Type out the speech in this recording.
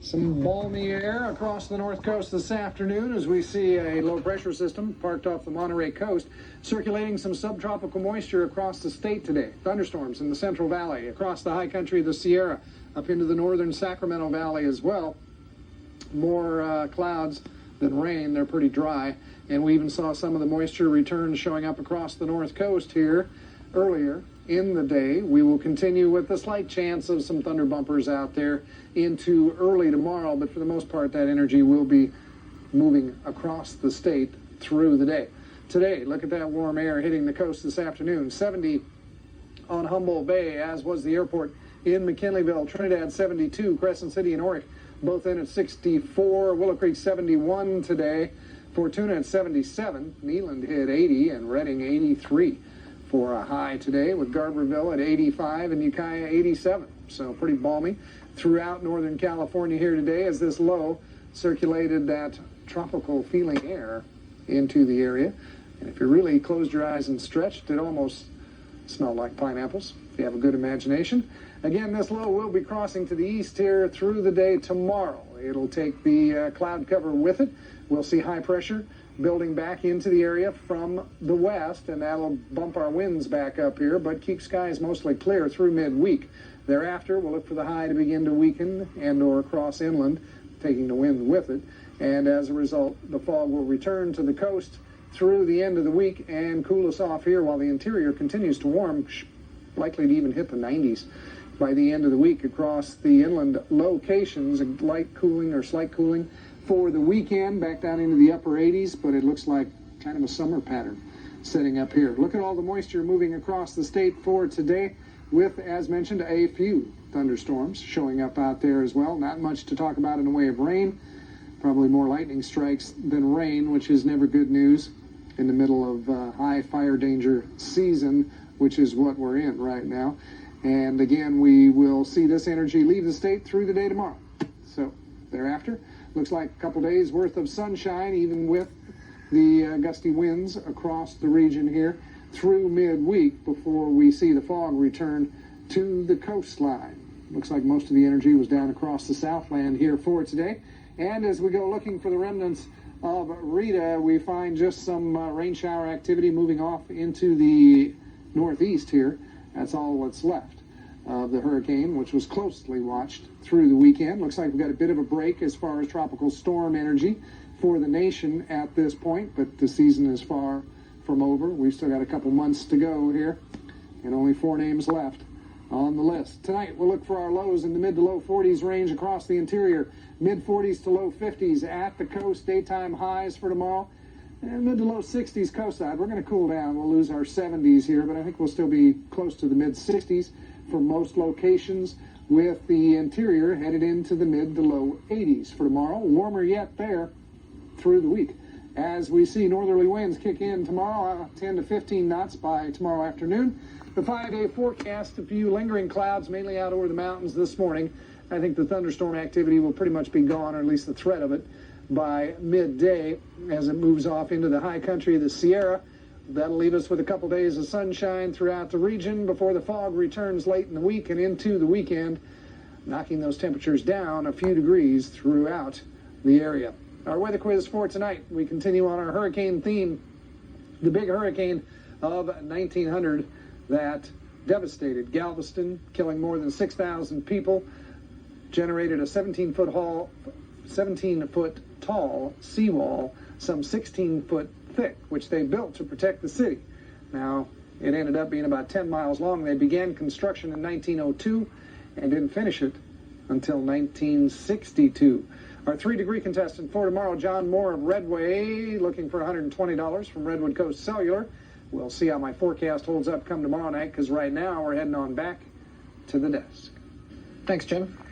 Some balmy air across the north coast this afternoon as we see a low pressure system parked off the Monterey coast, circulating some subtropical moisture across the state today. Thunderstorms in the Central Valley, across the high country of the Sierra, up into the northern Sacramento Valley as well. More clouds than rain. They're pretty dry. And we even saw some of the moisture return showing up across the north coast here earlier in the day. We will continue with a slight chance of some thunder bumpers out there into early tomorrow, but for the most part that energy will be moving across the state through the day. Today, look at that warm air hitting the coast this afternoon. 70 on Humboldt Bay, as was the airport in McKinleyville. Trinidad 72, Crescent City and Oric both in at 64. Willow Creek 71 today. Fortuna at 77. Neeland hit 80 and Redding 83 for a high today, with Garberville at 85 and Ukiah 87. So pretty balmy throughout Northern California here today as this low circulated that tropical feeling air into the area. And if you really closed your eyes and stretched, it almost smelled like pineapples, if you have a good imagination. Again, this low will be crossing to the east here through the day tomorrow. It'll take the cloud cover with it. We'll see high pressure building back into the area from the west, and that'll bump our winds back up here, but keep skies mostly clear through midweek. Thereafter, we'll look for the high to begin to weaken and or cross inland, taking the wind with it. And as a result, the fog will return to the coast through the end of the week and cool us off here while the interior continues to warm, likely to even hit the 90s by the end of the week across the inland locations. A light cooling or slight cooling for the weekend, back down into the upper 80s, but it looks like kind of a summer pattern setting up here. Look at all the moisture moving across the state for today, with, as mentioned, a few thunderstorms showing up out there as well. Not much to talk about in the way of rain. Probably more lightning strikes than rain, which is never good news in the middle of high fire danger season, which is what we're in right now. And again, we will see this energy leave the state through the day tomorrow. So thereafter, looks like a couple days worth of sunshine, even with the gusty winds across the region here through midweek, before we see the fog return to the coastline. Looks like most of the energy was down across the Southland here for today. And as we go looking for the remnants of Rita, we find just some rain shower activity moving off into the northeast here. That's all that's left of the hurricane, which was closely watched through the weekend. Looks like we've got a bit of a break as far as tropical storm energy for the nation at this point, but the season is far from over. We've still got a couple months to go here, and only 4 names left on the list. Tonight, we'll look for our lows in the mid to low 40s range across the interior, mid 40s to low 50s at the coast. Daytime highs for tomorrow, and mid to low 60s coastside. We're going to cool down. We'll lose our 70s here, but I think we'll still be close to the mid 60s for most locations, with the interior headed into the mid to low 80s for tomorrow. Warmer yet there through the week, as we see northerly winds kick in tomorrow, 10 to 15 knots by tomorrow afternoon. The 5-day forecast, a few lingering clouds mainly out over the mountains this morning. I think the thunderstorm activity will pretty much be gone, or at least the threat of it, by midday as it moves off into the high country of the Sierra. That'll leave us with a couple days of sunshine throughout the region before the fog returns late in the week and into the weekend, knocking those temperatures down a few degrees throughout the area. Our weather quiz for tonight, we continue on our hurricane theme. The big hurricane of 1900 that devastated Galveston, killing more than 6,000 people, generated a 17-foot tall seawall, some 16-foot thick, which they built to protect the city. Now, it ended up being about 10 miles long. They began construction in 1902 and didn't finish it until 1962. Our 3-degree contestant for tomorrow, John Moore of Redway, looking for $120 from Redwood Coast Cellular. We'll see how my forecast holds up come tomorrow night, because right now we're heading on back to the desk. Thanks, Jim.